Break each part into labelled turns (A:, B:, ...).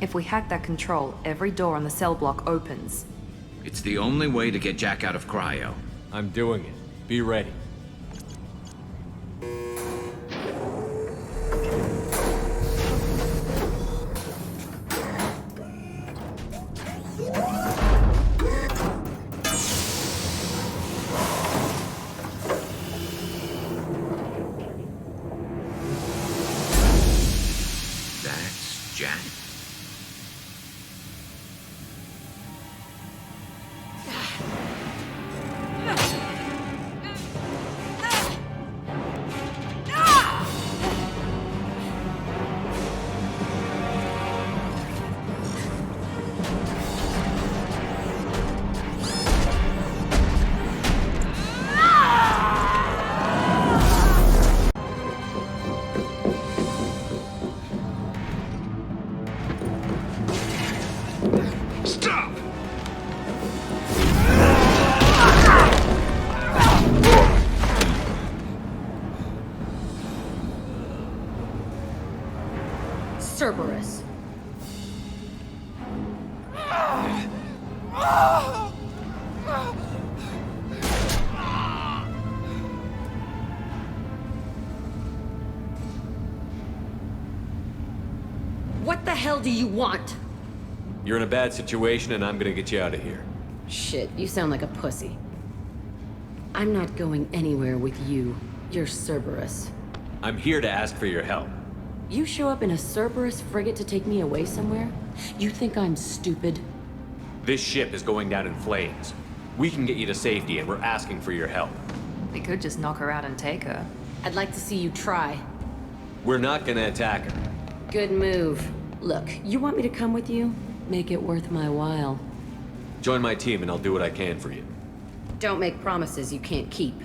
A: If we hack that control, every door on the cell block opens.
B: It's the only way to get Jack out of cryo.
C: I'm doing it. Be ready.
B: That's Jack? Stop!
D: Cerberus. What the hell do you want?
C: You're in a bad situation and I'm gonna get you out of here.
D: Shit, you sound like a pussy. I'm not going anywhere with you. You're Cerberus.
C: I'm here to ask for your help.
D: You show up in a Cerberus frigate to take me away somewhere? You think I'm stupid?
C: This ship is going down in flames. We can get you to safety and we're asking for your help.
A: We could just knock her out and take her.
D: I'd like to see you try.
C: We're not gonna attack her.
D: Good move. Look, you want me to come with you? Make it worth my while.
C: Join my team and I'll do what I can for you.
D: Don't make promises you can't keep.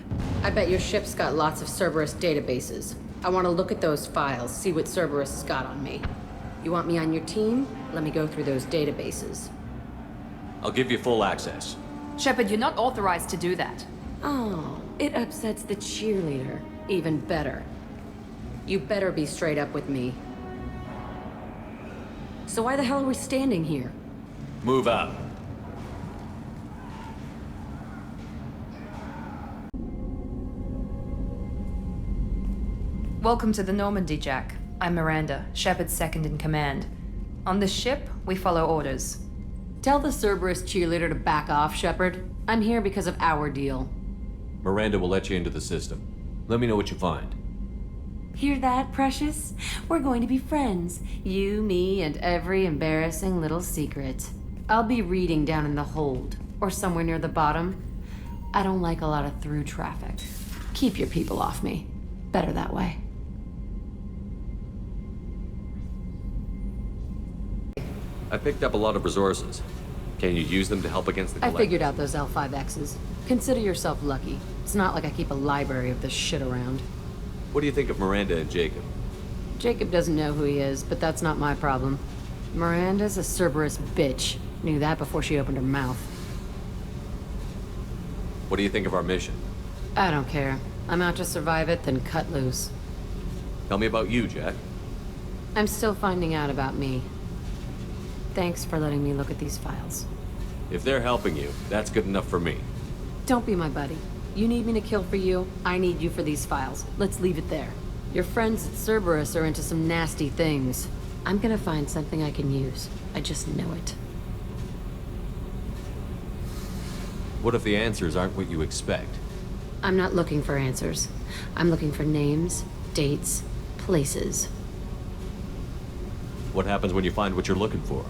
D: I bet your ship's got lots of Cerberus databases. I want to look at those files, see what Cerberus has got on me. You want me on your team? Let me go through those databases.
C: I'll give you full access.
A: Shepard, you're not authorized to do that.
D: Oh, it upsets the cheerleader. Even better. You better be straight up with me. So why the hell are we standing here?
C: Move up.
A: Welcome to the Normandy, Jack. I'm Miranda, Shepard's second in command. On this ship, we follow orders.
D: Tell the Cerberus cheerleader to back off, Shepard. I'm here because of our deal.
C: Miranda will let you into the system. Let me know what you find.
D: Hear that, Precious? We're going to be friends. You, me, and every embarrassing little secret. I'll be reading down in the hold, or somewhere near the bottom. I don't like a lot of through traffic. Keep your people off me. Better that way.
C: I picked up a lot of resources. Can you use them to help against the
D: I
C: Collective?
D: figured out those L5Xs. Consider yourself lucky. It's not like I keep a library of this shit around.
C: What do you think of Miranda and Jacob?
D: Jacob doesn't know who he is, but that's not my problem. Miranda's a Cerberus bitch. Knew that before she opened her mouth.
C: What do you think of our mission?
D: I don't care. I'm out to survive it, then cut loose.
C: Tell me about you, Jack.
D: I'm still finding out about me. Thanks for letting me look at these files.
C: If they're helping you, that's good enough for me.
D: Don't be my buddy. You need me to kill for you, I need you for these files. Let's leave it there. Your friends at Cerberus are into some nasty things. I'm gonna find something I can use. I just know it.
C: What if the answers aren't what you expect?
D: I'm not looking for answers. I'm looking for names, dates, places.
C: What happens when you find what you're looking for?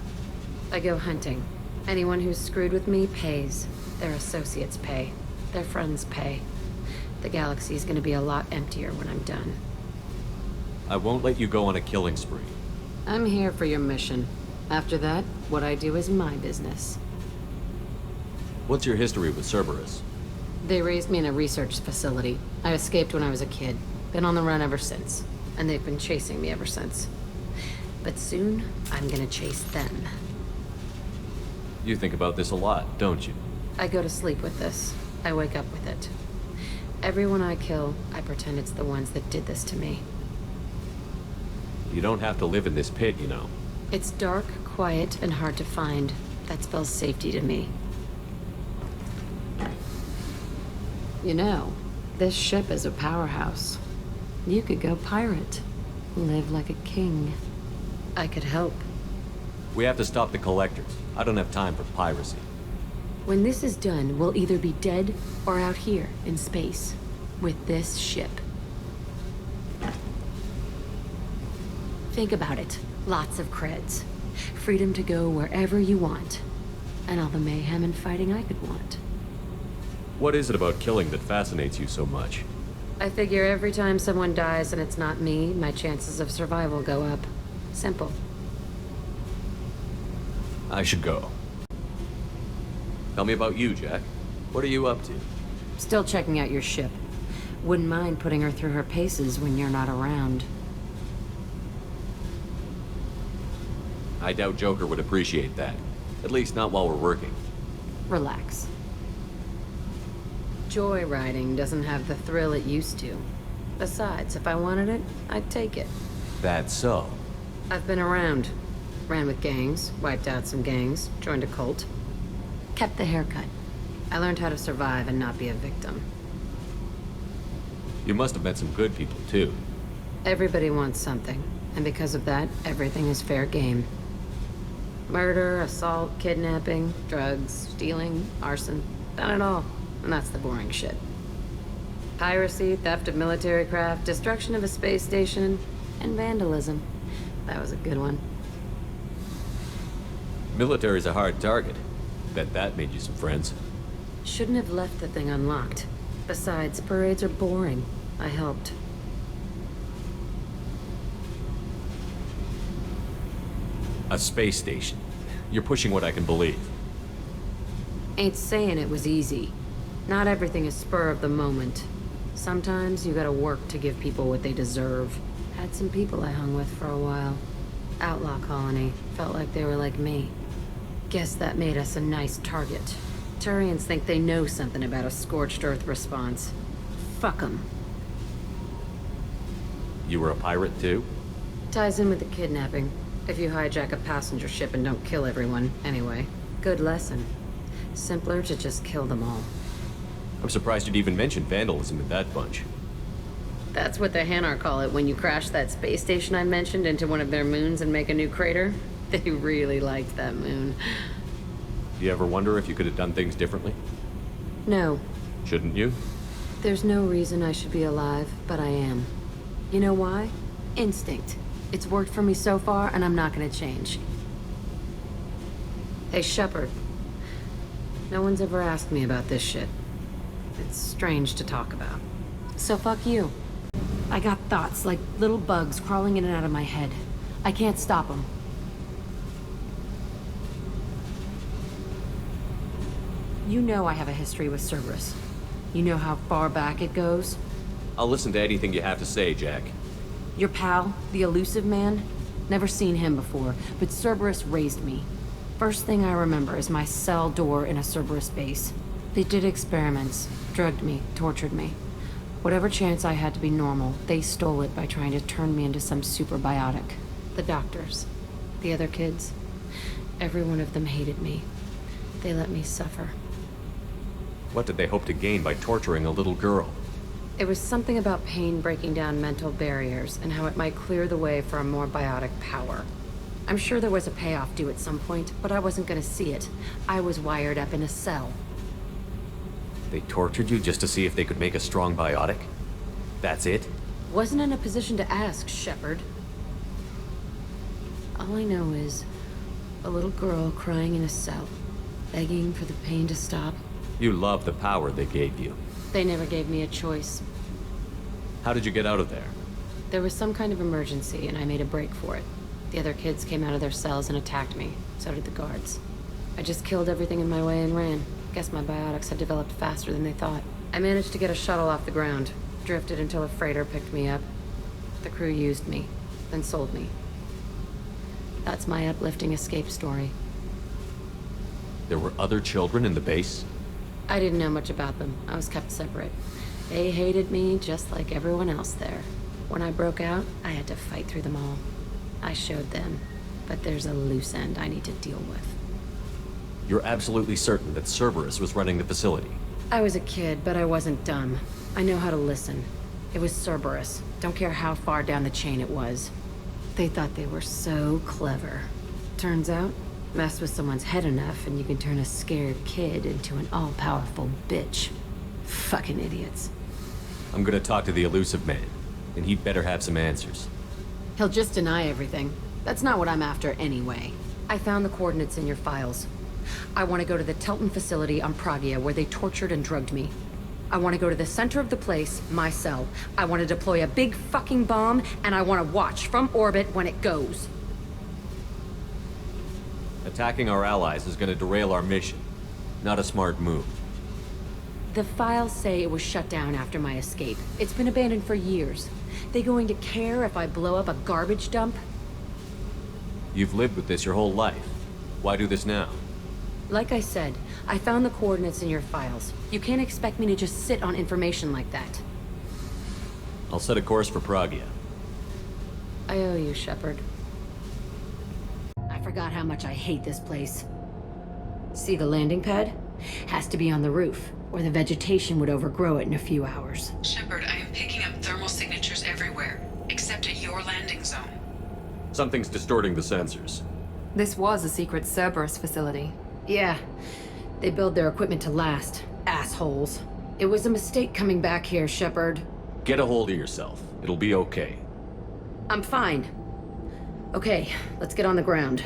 D: I go hunting. Anyone who's screwed with me pays. Their associates pay. Their friends pay. The galaxy's gonna be a lot emptier when I'm done.
C: I won't let you go on a killing spree.
D: I'm here for your mission. After that, what I do is my business.
C: What's your history with Cerberus?
D: They raised me in a research facility. I escaped when I was a kid. Been on the run ever since. And they've been chasing me ever since. But soon, I'm gonna chase them.
C: You think about this a lot, don't you?
D: I go to sleep with this. I wake up with it. Everyone I kill, I pretend it's the ones that did this to me.
C: You don't have to live in this pit, you know.
D: It's dark, quiet, and hard to find. That spells safety to me. You know, this ship is a powerhouse. You could go pirate. Live like a king. I could help.
C: We have to stop the collectors. I don't have time for piracy.
D: When this is done, we'll either be dead or out here in space. With this ship. Think about it. Lots of creds. Freedom to go wherever you want. And all the mayhem and fighting I could want.
C: What is it about killing that fascinates you so much?
D: I figure every time someone dies and it's not me, my chances of survival go up. Simple.
C: I should go. Tell me about you, Jack. What are you up to?
D: Still checking out your ship. Wouldn't mind putting her through her paces when you're not around.
C: I doubt Joker would appreciate that. At least not while we're working.
D: Relax. Joyriding doesn't have the thrill it used to. Besides, if I wanted it, I'd take it.
C: That's so.
D: I've been around. Ran with gangs, wiped out some gangs, joined a cult. Kept the haircut. I learned how to survive and not be a victim.
C: You must have met some good people, too.
D: Everybody wants something, and because of that, everything is fair game. Murder, assault, kidnapping, drugs, stealing, arson, done it all. And that's the boring shit. Piracy, theft of military craft, destruction of a space station, and vandalism. That was a good one.
C: Military's a hard target. Bet that made you some friends.
D: Shouldn't have left the thing unlocked. Besides, parades are boring. I helped.
C: A space station. You're pushing what I can believe.
D: Ain't saying it was easy. Not everything is spur of the moment. Sometimes you gotta work to give people what they deserve. Had some people I hung with for a while. Outlaw colony. Felt like they were like me. Guess that made us a nice target. Turians think they know something about a scorched earth response. Fuck 'em.
C: You were a pirate, too?
D: Ties in with the kidnapping. If you hijack a passenger ship and don't kill everyone, anyway. Good lesson. Simpler to just kill them all.
C: I'm surprised you'd even mention vandalism in that bunch.
D: That's what the Hanar call it when you crash that space station I mentioned into one of their moons and make a new crater. They really liked that moon.
C: Do you ever wonder if you could have done things differently?
D: No,
C: Shouldn't you?
D: there's no reason I should be alive, but I am. You know why? Instinct. It's worked for me so far, and I'm not gonna change. Hey, Shepard. No one's ever asked me about this shit. It's strange to talk about. So fuck you. I got thoughts like little bugs crawling in and out of my head. I can't stop them. You know I have a history with Cerberus. You know how far back it goes?
C: I'll listen to anything you have to say, Jack.
D: Your pal, the elusive man? Never seen him before, but Cerberus raised me. First thing I remember is my cell door in a Cerberus base. They did experiments, drugged me, tortured me. Whatever chance I had to be normal, they stole it by trying to turn me into some superbiotic. The doctors, the other kids, every one of them hated me. They let me suffer.
C: What did they hope to gain by torturing a little girl?
D: It was something about pain breaking down mental barriers and how it might clear the way for a more biotic power. I'm sure there was a payoff due at some point, but I wasn't gonna see it. I was wired up in a cell.
C: They tortured you just to see if they could make a strong biotic? That's it?
D: Wasn't in a position to ask, Shepard. All I know is a little girl crying in a cell, begging for the pain to stop.
C: You love the power they gave you.
D: They never gave me a choice.
C: How did you get out of there?
D: There was some kind of emergency, and I made a break for it. The other kids came out of their cells and attacked me. So did the guards. I just killed everything in my way and ran. Guess my biotics had developed faster than they thought. I managed to get a shuttle off the ground. Drifted until a freighter picked me up. The crew used me, then sold me. That's my uplifting escape story.
C: There were other children in the base?
D: I didn't know much about them. I was kept separate. They hated me just like everyone else there. When I broke out, I had to fight through them all. I showed them. but there's a loose end I need to deal with.
C: You're absolutely certain that Cerberus was running the facility?
D: I was a kid, but I wasn't dumb. I know how to listen. It was Cerberus. Don't care how far down the chain it was. They thought they were so clever. Turns out, mess with someone's head enough and you can turn a scared kid into an all-powerful bitch. Fucking idiots.
C: I'm gonna talk to the Illusive Man, and he'd better have some answers.
D: He'll just deny everything. That's not what I'm after anyway. I found the coordinates in your files. I want to go to the Telton facility on Pragia where they tortured and drugged me. I want to go to the center of the place, my cell. I want to deploy a big fucking bomb, and I want to watch from orbit when it goes.
C: Attacking our allies is gonna derail our mission. Not a smart move.
D: The files say it was shut down after my escape. It's been abandoned for years. They going to care if I blow up a garbage dump?
C: You've lived with this your whole life. Why do this now?
D: Like I said, I found the coordinates in your files. You can't expect me to just sit on information like that.
C: I'll set a course for Pragia.
D: I owe you, Shepard. I forgot how much I hate this place. See the landing pad? Has to be on the roof, or the vegetation would overgrow it in a few hours.
E: Shepard, I am picking up thermal signatures everywhere, except at your landing zone.
C: Something's distorting the sensors.
A: This was a secret Cerberus facility.
D: Yeah, they build their equipment to last. Assholes. It was a mistake coming back here, Shepard.
C: Get a hold of yourself. It'll be okay.
D: I'm fine. Okay, let's get on the ground.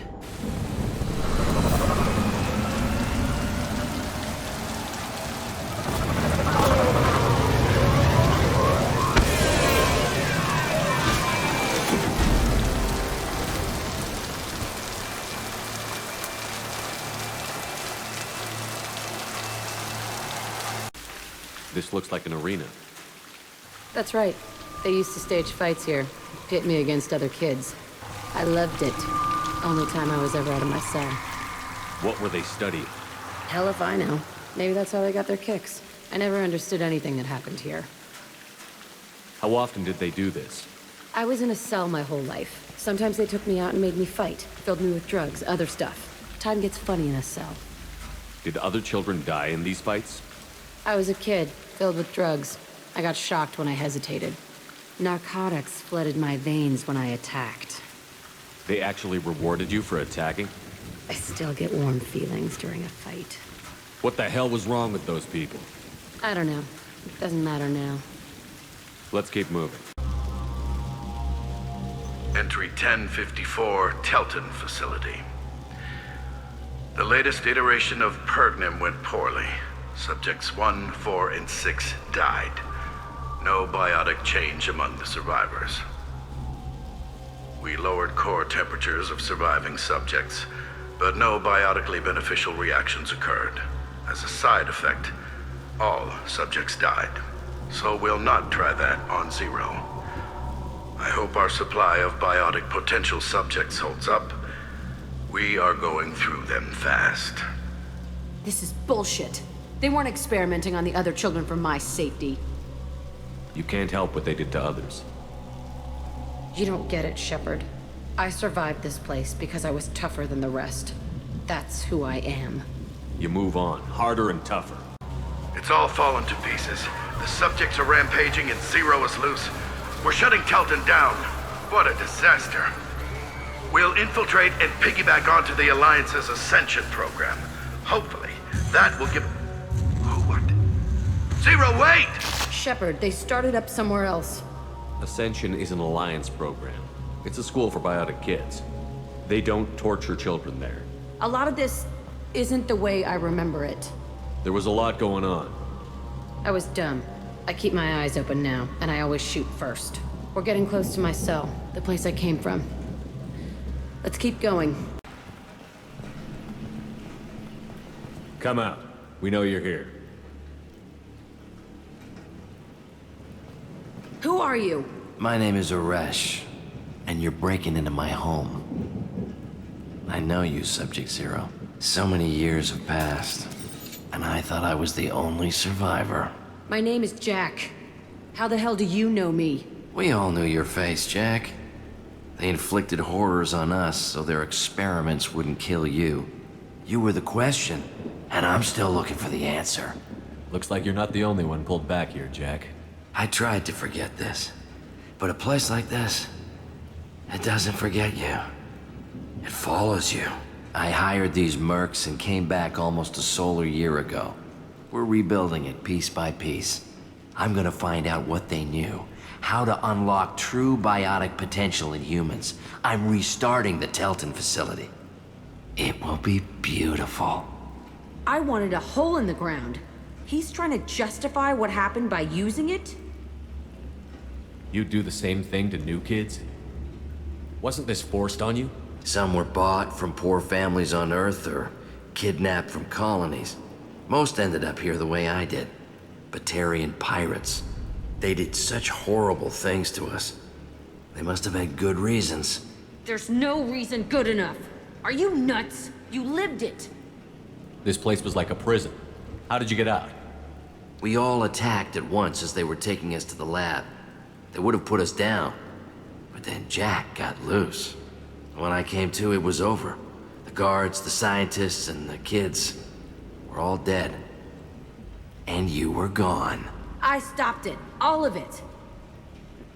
C: This looks like an arena.
D: That's right. They used to stage fights here. Pit me against other kids. I loved it. Only time I was ever out of my cell.
C: What were they studying?
D: Hell if I know. Maybe that's how they got their kicks. I never understood anything that happened here.
C: How often did they do this?
D: I was in a cell my whole life. Sometimes they took me out and made me fight. Filled me with drugs, other stuff. Time gets funny in a cell.
C: Did other children die in these fights?
D: I was a kid, filled with drugs. I got shocked when I hesitated. Narcotics flooded my veins when I attacked.
C: They actually rewarded you for attacking?
D: I still get warm feelings during a fight.
C: What the hell was wrong with those people?
D: I don't know. It doesn't matter now.
C: Let's keep moving.
F: Entry 1054, Telton facility. The latest iteration of Pergnim went poorly. Subjects 1, 4, and 6 died. No biotic change among the survivors. We lowered core temperatures of surviving subjects, but no biotically beneficial reactions occurred. As a side effect, all subjects died. So we'll not try that on Zero. I hope our supply of biotic potential subjects holds up. We are going through them fast.
D: This is bullshit. They weren't experimenting on the other children for my safety.
C: You can't help what they did to others.
D: You don't get it, Shepard. I survived this place because I was tougher than the rest. That's who I am.
C: You move on, harder and tougher.
F: It's all fallen to pieces. The subjects are rampaging and Zero is loose. We're shutting Telton down. What a disaster. We'll infiltrate and piggyback onto the Alliance's Ascension program. Hopefully, that will give... What? Zero, wait!
D: Shepard, they started up somewhere else.
C: Ascension is an alliance program. It's a school for biotic kids. They don't torture children there.
D: A lot of this isn't the way I remember it.
C: There was a lot going on.
D: I was dumb. I keep my eyes open now, and I always shoot first. We're getting close to my cell, the place I came from. Let's keep going.
C: Come out. We know you're here.
D: Who are you?
G: My name is Aresh, and you're breaking into my home. I know you, Subject Zero. So many years have passed, and I thought I was the only survivor.
D: My name is Jack. How the hell do you know me?
G: We all knew your face, Jack. They inflicted horrors on us so their experiments wouldn't kill you. You were the question, and I'm still looking for the answer.
C: Looks like you're not the only one pulled back here, Jack.
G: I tried to forget this, but a place like this, it doesn't forget you. It follows you. I hired these mercs and came back almost a solar year ago. We're rebuilding it piece by piece. I'm gonna find out what they knew, how to unlock true biotic potential in humans. I'm restarting the Telton facility. It will be beautiful.
D: I wanted a hole in the ground. He's trying to justify what happened by using it?
C: You do the same thing to new kids? Wasn't this forced on you?
G: Some were bought from poor families on Earth or kidnapped from colonies. Most ended up here the way I did. Batarian pirates. They did such horrible things to us. They must have had good reasons.
D: There's no reason good enough. Are you nuts? You lived it.
C: This place was like a prison. How did you get out?
G: We all attacked at once as they were taking us to the lab. They would have put us down. But then Jack got loose. When I came to, it was over. The guards, the scientists, and the kids were all dead. And you were gone.
D: I stopped it. All of it.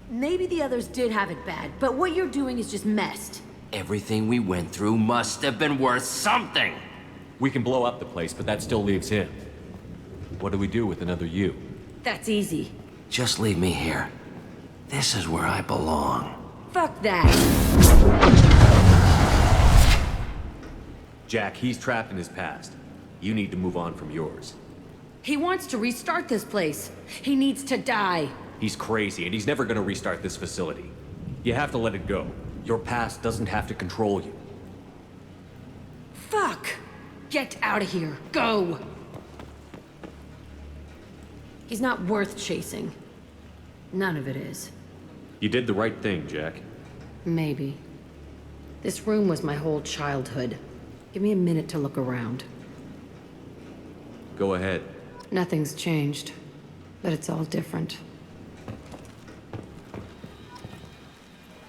D: Maybe the others did have it bad, but what you're doing is just messed.
G: Everything we went through must have been worth something.
C: We can blow up the place, but that still leaves him. What do we do with another you?
D: That's easy.
G: Just leave me here. This is where I belong.
D: Fuck that.
C: Jack, he's trapped in his past. You need to move on from yours.
D: He wants to restart this place. He needs to die.
C: He's crazy, and he's never gonna restart this facility. You have to let it go. Your past doesn't have to control you.
D: Fuck! Get out of here. Go! He's not worth chasing. None of it is.
C: You did the right thing, Jack.
D: Maybe. This room was my whole childhood. Give me a minute to look around.
C: Go ahead.
D: Nothing's changed, but it's all different.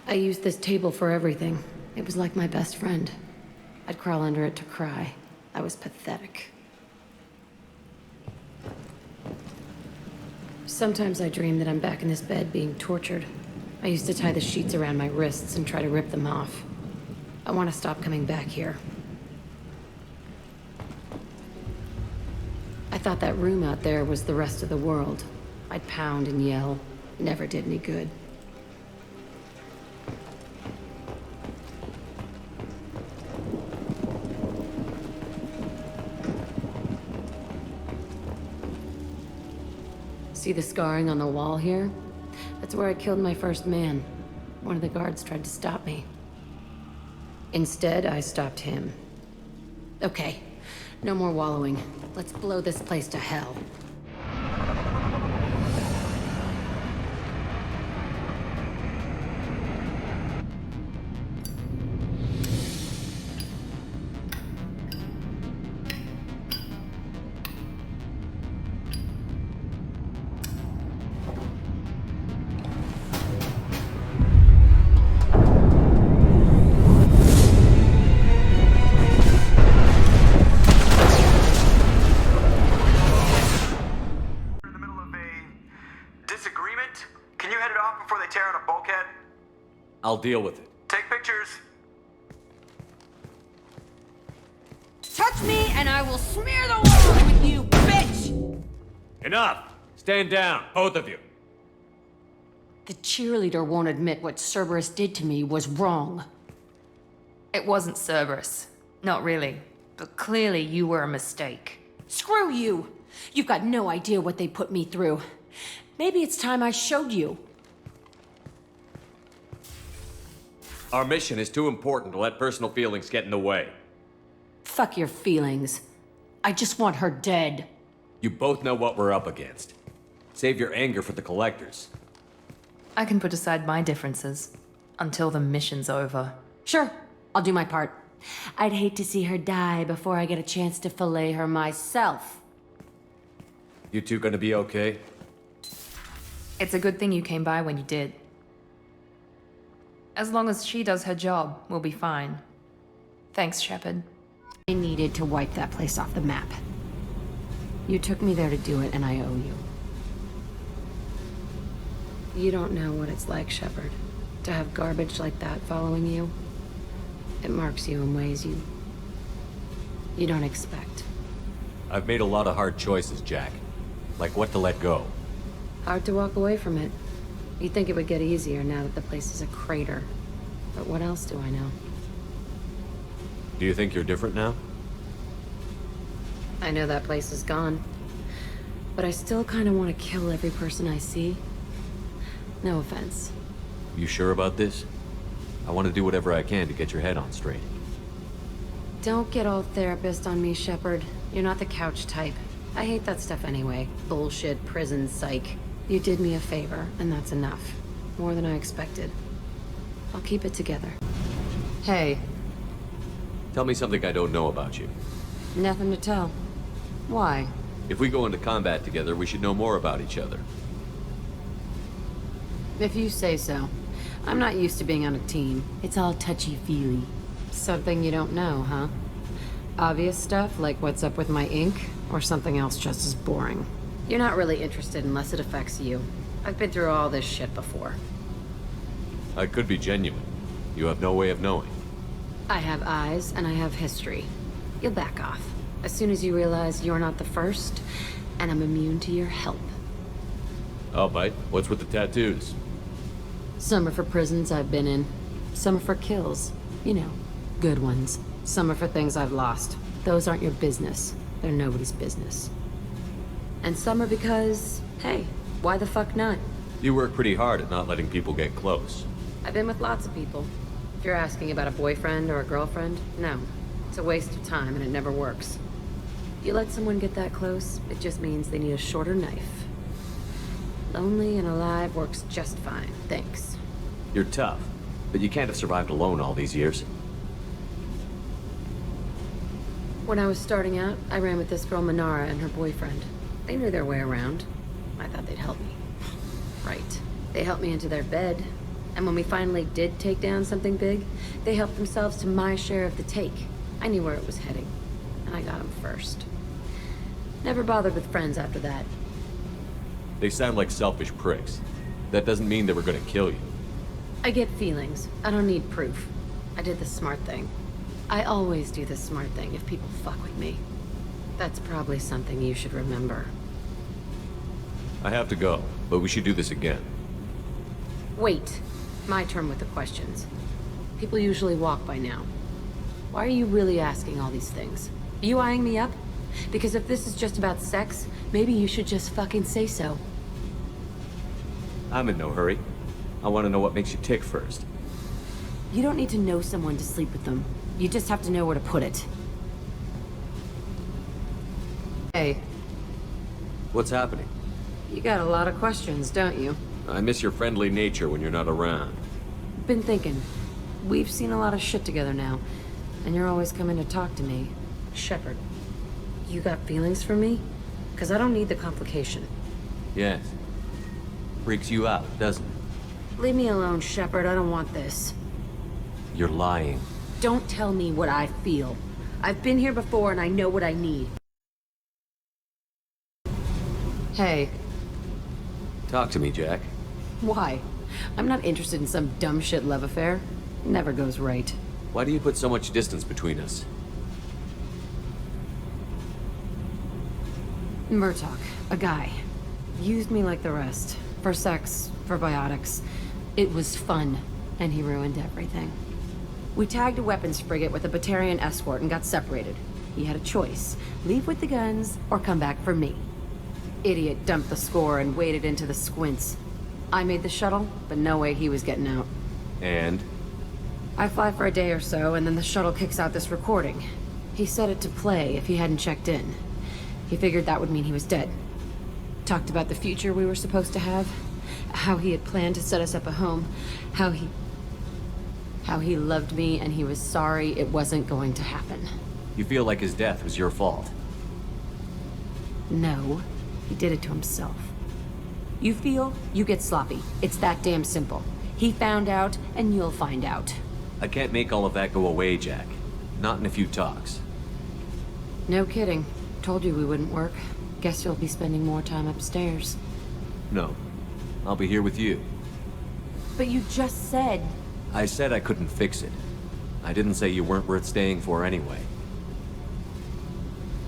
D: I used this table for everything. It was like my best friend. I'd crawl under it to cry. I was pathetic. Sometimes I dream that I'm back in this bed being tortured. I used to tie the sheets around my wrists and try to rip them off. I want to stop coming back here. I thought that room out there was the rest of the world. I'd pound and yell. Never did any good. See the scarring on the wall here? That's where I killed my first man. One of the guards tried to stop me. Instead, I stopped him. Okay, no more wallowing. Let's blow this place to hell.
C: I'll deal with it.
H: Take pictures.
D: Touch me and I will smear the walls with you, bitch!
C: Enough! Stand down, both of you.
D: The cheerleader won't admit what Cerberus did to me was wrong.
A: It wasn't Cerberus. Not really. But clearly you were a mistake.
D: Screw you! You've got no idea what they put me through. Maybe it's time I showed you.
C: Our mission is too important to let personal feelings get in the way.
D: Fuck your feelings. I just want her dead.
C: You both know what we're up against. Save your anger for the collectors.
A: I can put aside my differences until the mission's over.
D: Sure, I'll do my part. I'd hate to see her die before I get a chance to fillet her myself.
C: You two gonna be okay?
A: It's a good thing you came by when you did. As long as she does her job, we'll be fine. Thanks, Shepard.
D: I needed to wipe that place off the map. You took me there to do it, and I owe you. You don't know what it's like, Shepard, to have garbage like that following you. It marks you in ways you don't expect.
C: I've made a lot of hard choices, Jack. Like what to let go.
D: Hard to walk away from it. You'd think it would get easier now that the place is a crater. But what else do I know?
C: Do you think you're different now?
D: I know that place is gone. But I still kind of want to kill every person I see. No offense.
C: You sure about this? I want to do whatever I can to get your head on straight.
D: Don't get all therapist on me, Shepard. You're not the couch type. I hate that stuff anyway. Bullshit, prison, psych. You did me a favor, and that's enough. More than I expected. I'll keep it together. Hey,
C: Tell me something I don't know about you.
D: nothing to tell. Why?
C: If we go into combat together, we should know more about each other.
D: If you say so. I'm not used to being on a team. It's all touchy-feely. Something you don't know, huh? Obvious stuff, like what's up with my ink, or something else just as boring? You're not really interested unless it affects you. I've been through all this shit before.
C: I could be genuine. You have no way of knowing.
D: I have eyes, and I have history. You'll back off. As soon as you realize you're not the first, and I'm immune to your help.
C: I'll bite. What's with the tattoos?
D: Some are for prisons I've been in. Some are for kills. You know, good ones. Some are for things I've lost. Those aren't your business. They're nobody's business. And some are because, hey, why the fuck not?
C: You work pretty hard at not letting people get close.
D: I've been with lots of people. If you're asking about a boyfriend or a girlfriend, no. It's a waste of time and it never works. You let someone get that close, it just means they need a shorter knife. Lonely and alive works just fine, thanks.
C: You're tough, but you can't have survived alone all these years.
D: When I was starting out, I ran with this girl Manara and her boyfriend. They knew their way around. I thought they'd help me. Right. They helped me into their bed. And when we finally did take down something big, they helped themselves to my share of the take. I knew where it was heading. And I got them first. Never bothered with friends after that.
C: They sound like selfish pricks. That doesn't mean they were gonna kill you.
D: I get feelings. I don't need proof. I did the smart thing. I always do the smart thing if people fuck with me. That's probably something you should remember.
C: I have to go, but we should do this again.
D: Wait. My turn with the questions. People usually walk by now. Why are you really asking all these things? Are you eyeing me up? Because if this is just about sex, maybe you should just fucking say so.
C: I'm in no hurry. I want to know what makes you tick first.
D: You don't need to know someone to sleep with them. You just have to know where to put it. Hey,
C: What's happening?
D: you got a lot of questions, don't you?
C: I miss your friendly nature when you're not around.
D: Been thinking. We've seen a lot of shit together now, and you're always coming to talk to me. Shepard, you got feelings for me? Because I don't need the complication.
C: Yes. Freaks you out, doesn't it?
D: Leave me alone, Shepard. I don't want this.
C: You're lying.
D: Don't tell me what I feel. I've been here before and I know what I need. Hey,
C: Talk to me, Jack.
D: why? I'm not interested in some dumb shit love affair. Never goes right.
C: Why do you put so much distance between us?
D: Murtaugh, a guy. Used me like the rest. For sex, for biotics. It was fun, and he ruined everything. We tagged a weapons frigate with a Batarian escort and got separated. He had a choice. Leave with the guns, or come back for me. Idiot dumped the score and waded into the squints. I made the shuttle, but no way he was getting out.
C: And?
D: I fly for a day or so, and then the shuttle kicks out this recording. He set it to play if he hadn't checked in. He figured that would mean he was dead. Talked about the future we were supposed to have. How he had planned to set us up a home. How he loved me and he was sorry it wasn't going to happen.
C: You feel like his death was your fault.
D: No, he did it to himself. You feel, you get sloppy. It's that damn simple. He found out, and you'll find out.
C: I can't make all of that go away, Jack. Not in a few talks.
D: No kidding. Told you we wouldn't work. Guess you'll be spending more time upstairs.
C: No. I'll be here with you.
D: But you just said...
C: I said I couldn't fix it. I didn't say you weren't worth staying for anyway.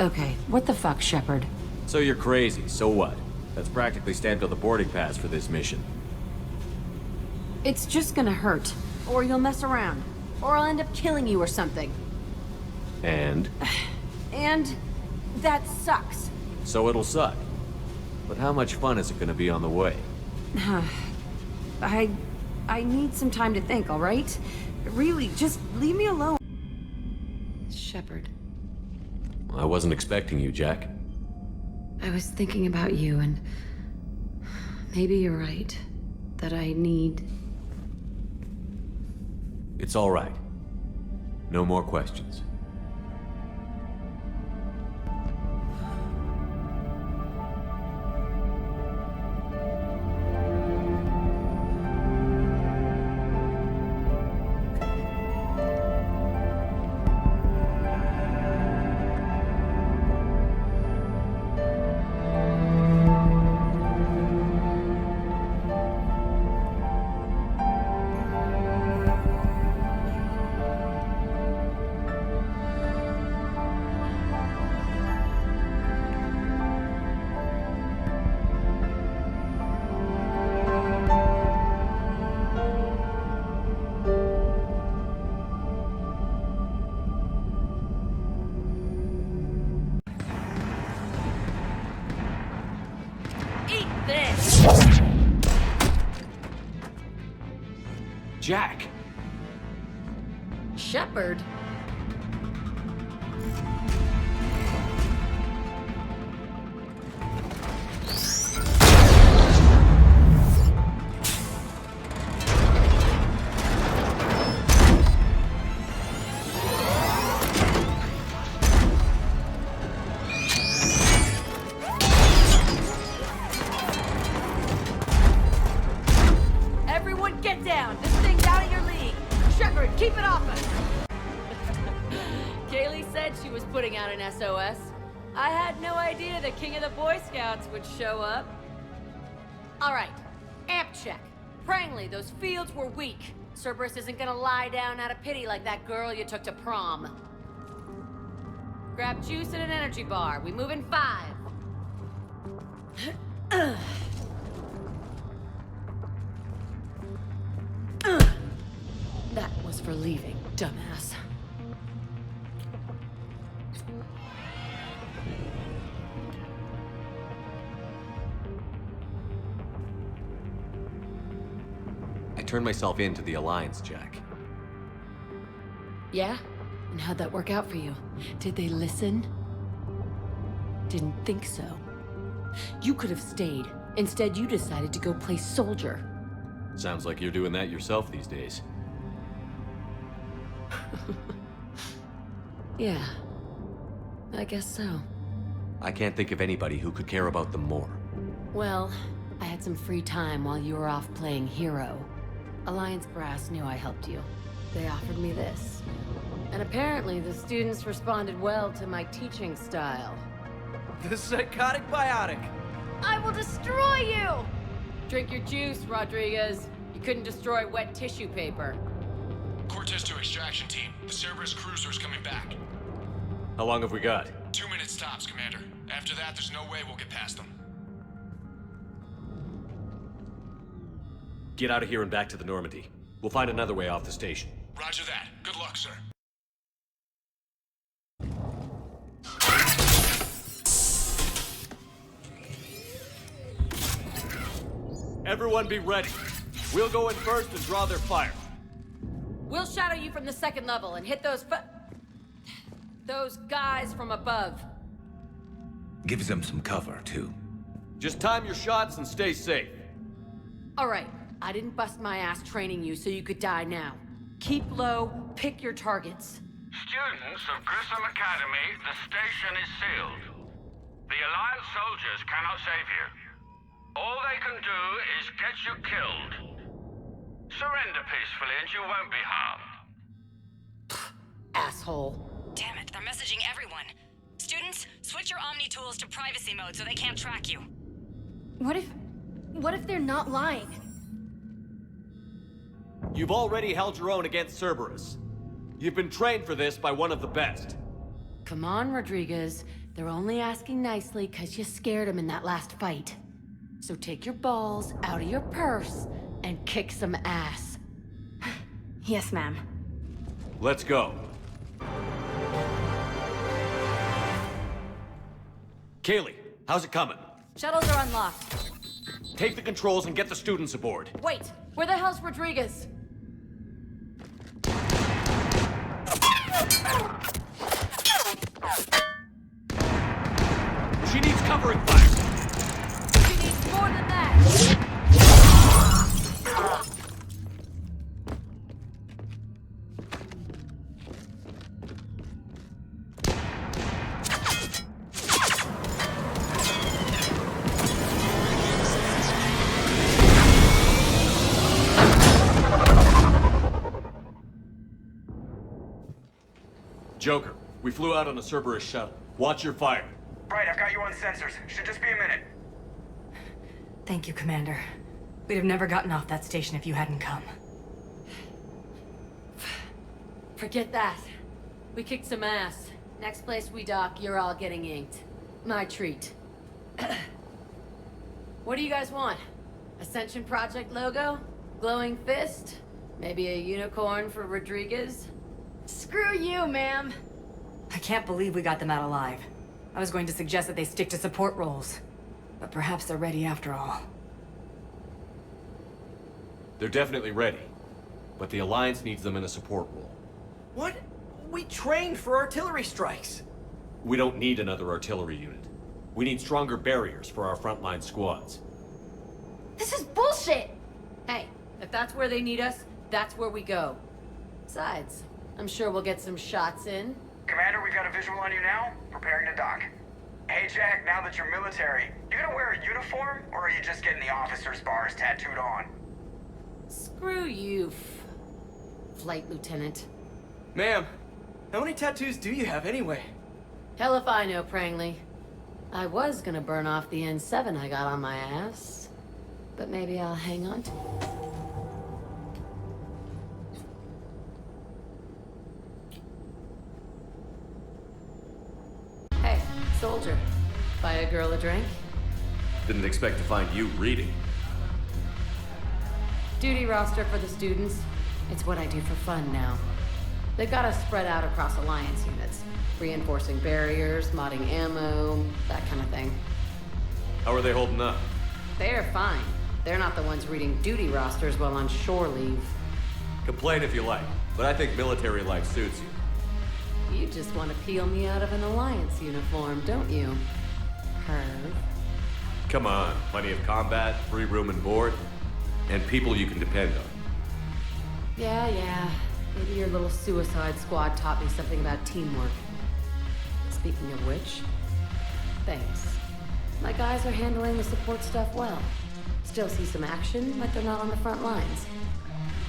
D: Okay, what the fuck, Shepard?
C: So you're crazy, so what? That's practically stamped on the boarding pass for this mission.
D: It's just gonna hurt. Or you'll mess around. Or I'll end up killing you or something.
C: And?
D: And... that sucks.
C: So it'll suck. But how much fun is it gonna be on the way?
D: I need some time to think, alright? Really, just leave me alone. Shepard,
C: I wasn't expecting you, Jack.
D: I was thinking about you and... maybe you're right. That I need...
C: It's all right. No more questions. Jack!
D: Shepard? Everyone get down! This thing's out of your league! Shepard, keep it off us! Kaylee said she was putting out an SOS. I had no idea the king of the Boy Scouts would show up. Alright, amp check. Prangley, those fields were weak. Cerberus isn't gonna lie down out of pity like that girl you took to prom. Grab juice and an energy bar. We move in 5. That was for leaving, dumbass.
C: I turned myself in to the Alliance, Jack.
D: Yeah? And how'd that work out for you? Did they listen? Didn't think so. You could have stayed. Instead, you decided to go play soldier.
C: Sounds like you're doing that yourself these days.
D: Yeah. I guess so.
C: I can't think of anybody who could care about them more.
D: Well, I had some free time while you were off playing hero. Alliance Brass knew I helped you. They offered me this. And apparently the students responded well to my teaching style.
H: The psychotic biotic!
D: I will destroy you! Drink your juice, Rodriguez. You couldn't destroy wet tissue paper.
I: Cortez to extraction team. The Cerberus cruiser's coming back.
C: How long have we got?
I: 2 minutes tops, Commander. After that, there's no way we'll get past them.
C: Get out of here and back to the Normandy. We'll find another way off the station.
I: Roger that. Good luck, sir.
C: Everyone be ready. We'll go in first and draw their fire.
D: We'll shadow you from the second level and hit those guys from above.
B: Gives them some cover, too.
C: Just time your shots and stay safe.
D: All right, I didn't bust my ass training you so you could die now. Keep low, pick your targets.
J: Students of Grissom Academy, the station is sealed. The Alliance soldiers cannot save you. All they can do is get you killed. Surrender peacefully and you won't be harmed.
D: Asshole.
K: Damn it, they're messaging everyone. Students, switch your Omni tools to privacy mode so they can't track you.
L: What if they're not lying?
C: You've already held your own against Cerberus. You've been trained for this by one of the best.
D: Come on, Rodriguez. They're only asking nicely because you scared them in that last fight. So take your balls out of your purse and kick some ass.
L: Yes, ma'am.
C: Let's go. Kaylee, how's it coming?
D: Shuttles are unlocked.
C: Take the controls and get the students aboard.
D: Wait, where the hell's Rodriguez?
C: She needs covering fire.
D: She needs more than that.
C: Joker, we flew out on a Cerberus shuttle. Watch your fire.
H: Right, I've got you on sensors. Should just be a minute.
K: Thank you, Commander. We'd have never gotten off that station if you hadn't come.
D: Forget that. We kicked some ass. Next place we dock, you're all getting inked. My treat. What do you guys want? Ascension Project logo? Glowing fist? Maybe a unicorn for Rodriguez?
L: Screw you, ma'am.
K: I can't believe we got them out alive. I was going to suggest that they stick to support roles. But perhaps they're ready after all.
C: They're definitely ready. But the Alliance needs them in a support role.
H: What? We trained for artillery strikes.
C: We don't need another artillery unit. We need stronger barriers for our frontline squads.
L: This is bullshit!
D: Hey, if that's where they need us, that's where we go. Besides, I'm sure we'll get some shots in.
H: Commander, we've got a visual on you now. Preparing to dock. Hey, Jack, now that you're military, you gonna wear a uniform, or are you just getting the officer's bars tattooed on?
D: Screw you, Flight Lieutenant.
H: Ma'am, how many tattoos do you have anyway?
D: Hell if I know, Prangley. I was gonna burn off the N7 I got on my ass. But maybe I'll hang on to it. Hey, soldier. Buy a girl a drink?
C: Didn't expect to find you reading.
D: Duty roster for the students. It's what I do for fun now. They've got us spread out across Alliance units. Reinforcing barriers, modding ammo, that kind of thing.
C: How are they holding up?
D: They're fine. They're not the ones reading duty rosters while on shore leave.
C: Complain if you like, but I think military life suits you.
D: You just want to peel me out of an Alliance uniform, don't you? Herb.
C: Come on, plenty of combat, free room and board, and people you can depend on.
D: Yeah. Maybe your little suicide squad taught me something about teamwork. Speaking of which, thanks. My guys are handling the support stuff well. Still see some action, like they're not on the front lines.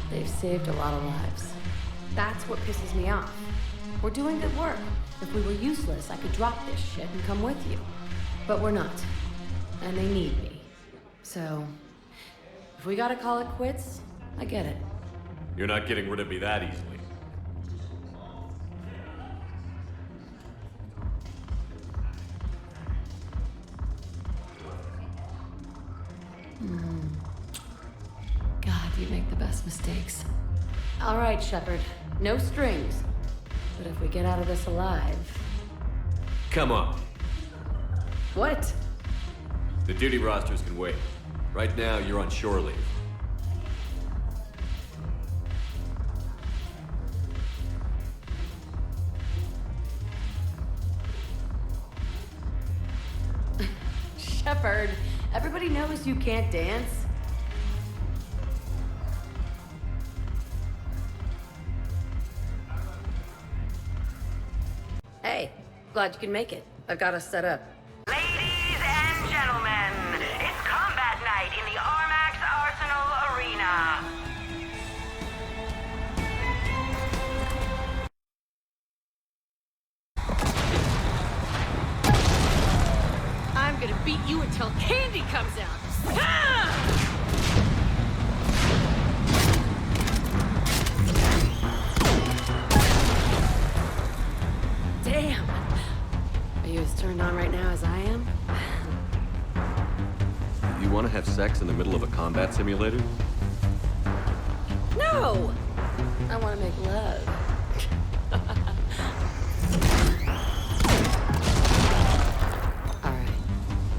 D: They've saved a lot of lives. That's what pisses me off. We're doing good work. If we were useless, I could drop this shit and come with you. But we're not. And they need me. So, if we gotta call it quits, I get it.
C: You're not getting rid of me that easily.
D: God, you make the best mistakes. All right, Shepard. No strings. But if we get out of this alive...
C: Come on.
D: What?
C: The duty rosters can wait. Right now, you're on shore leave.
D: Shepard, everybody knows you can't dance. Hey, glad you can make it. I've got us set up.
J: Ladies and gentlemen, it's combat night in the Armax Arsenal Arena.
D: gonna beat you until candy comes out! Ah! Damn! Are you as turned on right now as I am?
C: You want to have sex in the middle of a combat simulator?
D: No! I want to make love. Alright.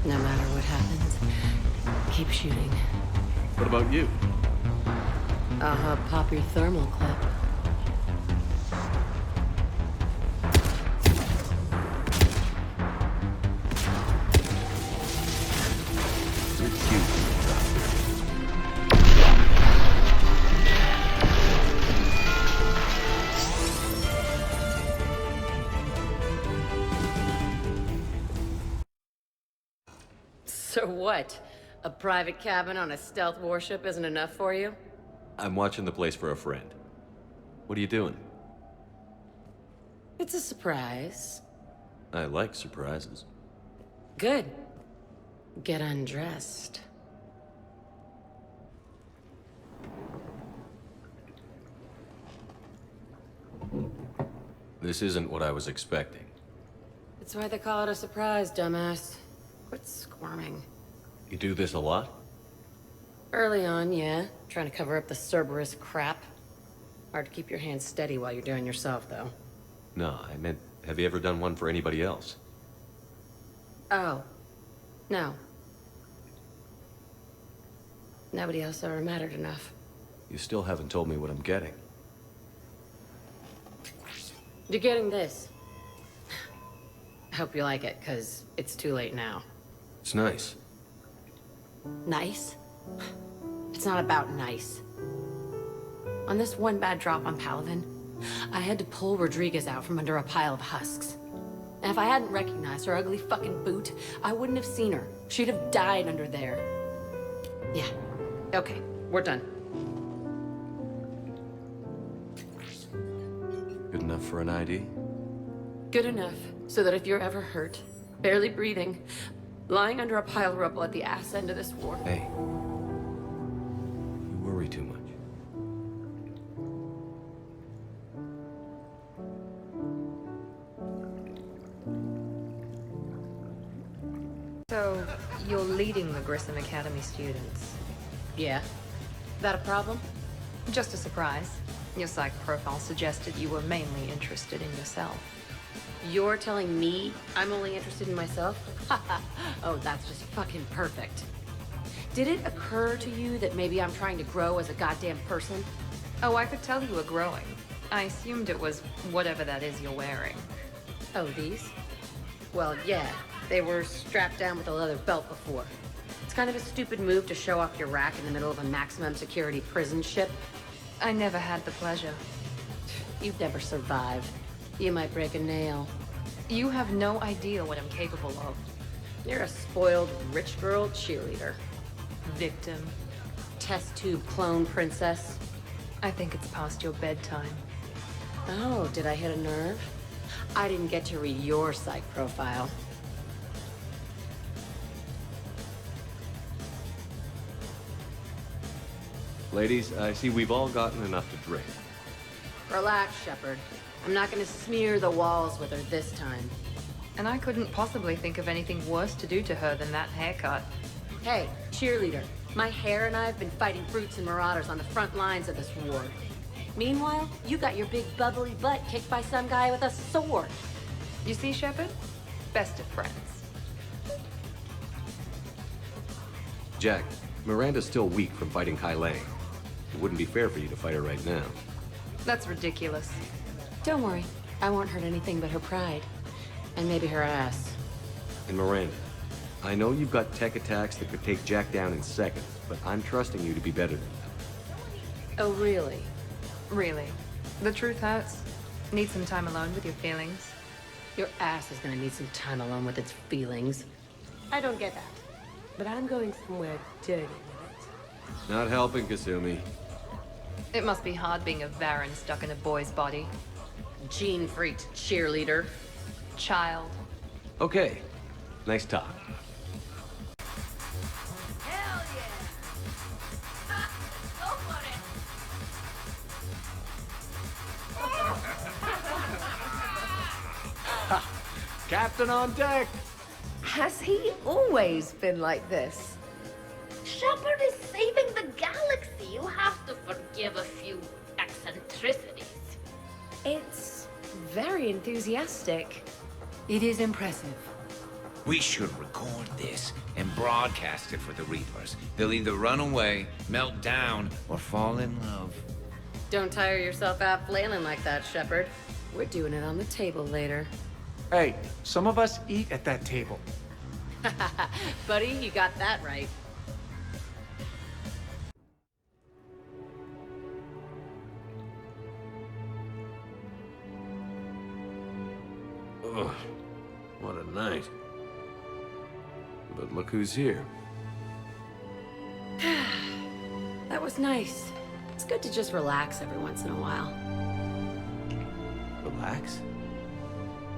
D: No matter what happens, keep shooting.
C: What about you?
D: I'll pop your thermal clip.
C: You're cute.
D: So what? A private cabin on a stealth warship isn't enough for you?
C: I'm watching the place for a friend. What are you doing?
D: It's a surprise.
C: I like surprises.
D: Good. Get undressed.
C: This isn't what I was expecting.
D: That's why they call it a surprise, dumbass. Quit squirming.
C: You do this a lot?
D: Early on, yeah. Trying to cover up the Cerberus crap. Hard to keep your hands steady while you're doing yourself, though.
C: No, I meant, have you ever done one for anybody else?
D: Oh. No. Nobody else ever mattered enough.
C: You still haven't told me what I'm getting.
D: You're getting this. I hope you like it, because it's too late now.
C: It's nice.
D: Nice? It's not about nice. On this one bad drop on Paladin, I had to pull Rodriguez out from under a pile of husks. And if I hadn't recognized her ugly fucking boot, I wouldn't have seen her. She'd have died under there. Yeah. Okay, we're done.
C: Good enough for an ID?
D: Good enough, so that if you're ever hurt, barely breathing, lying under a pile of rubble at the ass end of this war...
C: Hey. You worry too much.
A: So, you're leading the Grissom Academy students?
D: Yeah. That a problem?
A: Just a surprise. Your psych profile suggested you were mainly interested in yourself.
D: You're telling me I'm only interested in myself? Oh, that's just fucking perfect. Did it occur to you that maybe I'm trying to grow as a goddamn person?
A: Oh, I could tell you were growing. I assumed it was whatever that is you're wearing.
D: Oh, these? Well, yeah. They were strapped down with a leather belt before. It's kind of a stupid move to show off your rack in the middle of a maximum security prison ship.
A: I never had the pleasure.
D: You'd never survive. You might break a nail.
A: You have no idea what I'm capable of.
D: You're a spoiled rich girl cheerleader.
A: Victim.
D: Test tube clone princess.
A: I think it's past your bedtime.
D: Oh, did I hit a nerve? I didn't get to read your psych profile.
C: Ladies, I see we've all gotten enough to drink.
D: Relax, Shepard. I'm not gonna smear the walls with her this time.
A: And I couldn't possibly think of anything worse to do to her than that haircut.
D: Hey, cheerleader. My hair and I have been fighting brutes and marauders on the front lines of this war. Meanwhile, you got your big bubbly butt kicked by some guy with a sword.
A: You see, Shepard? Best of friends.
C: Jack, Miranda's still weak from fighting Kai Lang. It wouldn't be fair for you to fight her right now.
A: That's ridiculous.
D: Don't worry. I won't hurt anything but her pride. And maybe her ass.
C: And Miranda, I know you've got tech attacks that could take Jack down in seconds, but I'm trusting you to be better than that.
D: Oh, really?
A: Really. The truth hurts. Need some time alone with your feelings.
D: Your ass is gonna need some time alone with its feelings. I don't get that. But I'm going somewhere dirty with it.
C: Not helping, Kasumi.
A: It must be hard being a Varan stuck in a boy's body.
D: Gene-freaked cheerleader.
A: Child.
C: Okay. Nice talk. Captain on deck!
M: Has he always been like this?
N: Shepard is saving the galaxy. You have to forgive a few eccentricities.
M: It's very enthusiastic.
D: It is impressive.
B: We should record this and broadcast it for the Reapers. They'll either run away, melt down, or fall in love.
D: Don't tire yourself out flailing like that, Shepard. We're doing it on the table later.
O: Hey, some of us eat at that table.
D: Buddy, you got that right.
C: Ugh, what a night. But look who's here.
D: That was nice. It's good to just relax every once in a while.
C: Relax?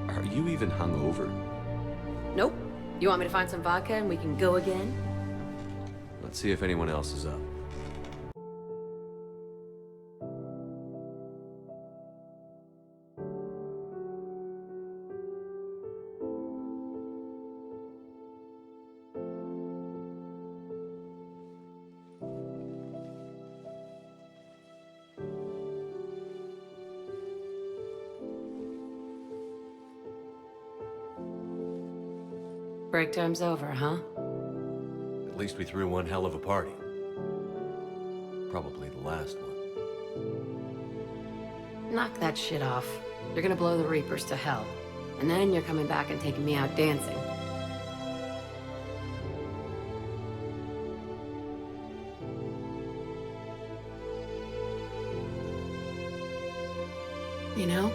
C: Are you even hungover?
D: Nope. You want me to find some vodka and we can go again?
C: Let's see if anyone else is up.
D: Break time's over, huh?
C: At least we threw one hell of a party. Probably the last one.
D: Knock that shit off. You're gonna blow the Reapers to hell. And then you're coming back and taking me out dancing. You know,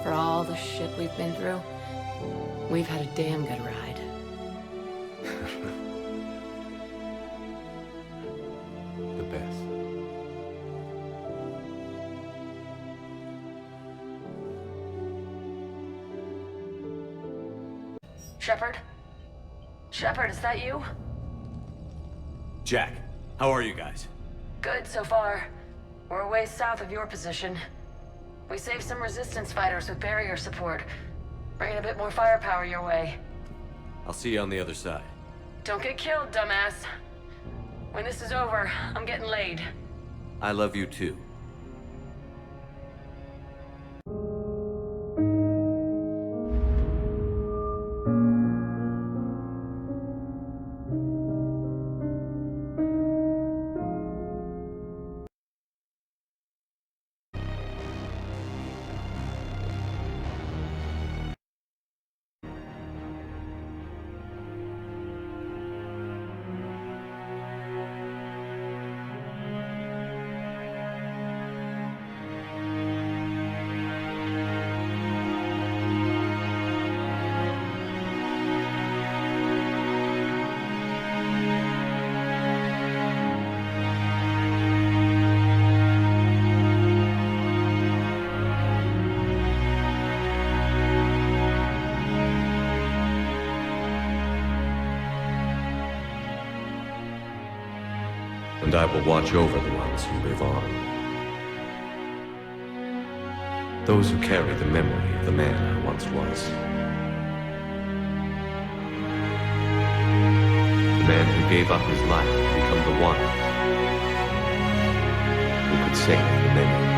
D: for all the shit we've been through, we've had a damn good ride.
C: The best.
K: Shepard? Shepard, is that you?
C: Jack, how are you guys?
K: Good so far. We're a ways south of your position. We saved some resistance fighters with barrier support. Bringing a bit more firepower your way.
C: I'll see you on the other side.
K: Don't get killed, dumbass. When this is over, I'm getting laid.
C: I love you too. And I will watch over the ones who live on. Those who carry the memory of the man I once was. The man who gave up his life to become the one who could save the many.